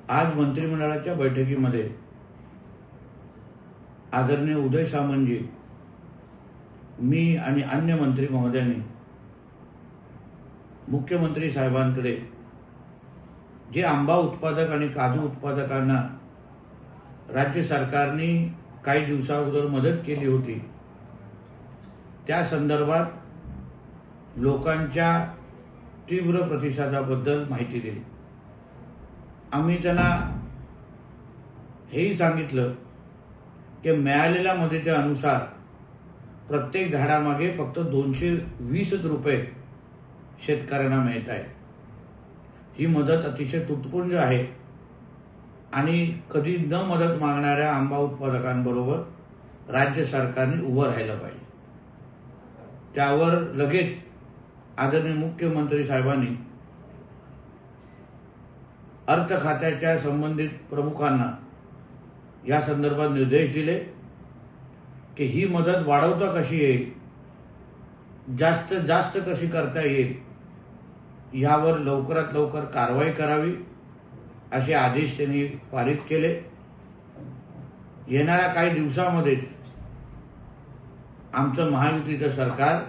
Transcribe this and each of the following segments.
आज मंत्रिमंडळाच्या बैठकीमध्ये आदरणीय उदय सामंतजी, मी आणि अन्य मंत्री महोदयांनी मुख्यमंत्री साहेबांकडे जे आंबा उत्पादक आणि काजू उत्पादकांना राज्य सरकारने काही दिवसाअगोदर मदत केली होती, त्या संदर्भात लोकांच्या तीव्र प्रतिसादाबद्दल माहिती दिली। आम्ही त्यांना हेही सांगितलं की मिळालेल्या मदतीनुसार प्रत्येक झाडामागे फक्त 220 रुपये शेतकऱ्यांना मिळत आहे। ही मदत अतिशय तुटपुंज आहे आणि कधी न मदत मागणाऱ्या आंबा उत्पादकांबरोबर राज्य सरकारने उभं राहिलं पाहिजे। त्यावर लगेच आदरणीय मुख्यमंत्री साहेबांनी अर्थ खात्याच्या संबंधित प्रमुखांना या संदर्भात निर्देश दिले की ही मदत वाढवता कशी येईल, जास्त कशी करता येईल, यावर लवकरात लवकर कारवाई करावी असे आदेश त्यांनी पारित केले। येणाऱ्या काही दिवसांमध्ये आमचं महायुतीचं सरकार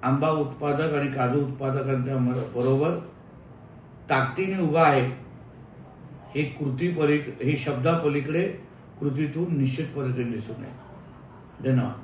आंबा उत्पादक आणि काजू उत्पादकांच्या बरोबर ताकदीने उभा आहे। हे शब्दापलीकडे कृतीतून निश्चित पद्धतीने दिसून येईल। धन्यवाद।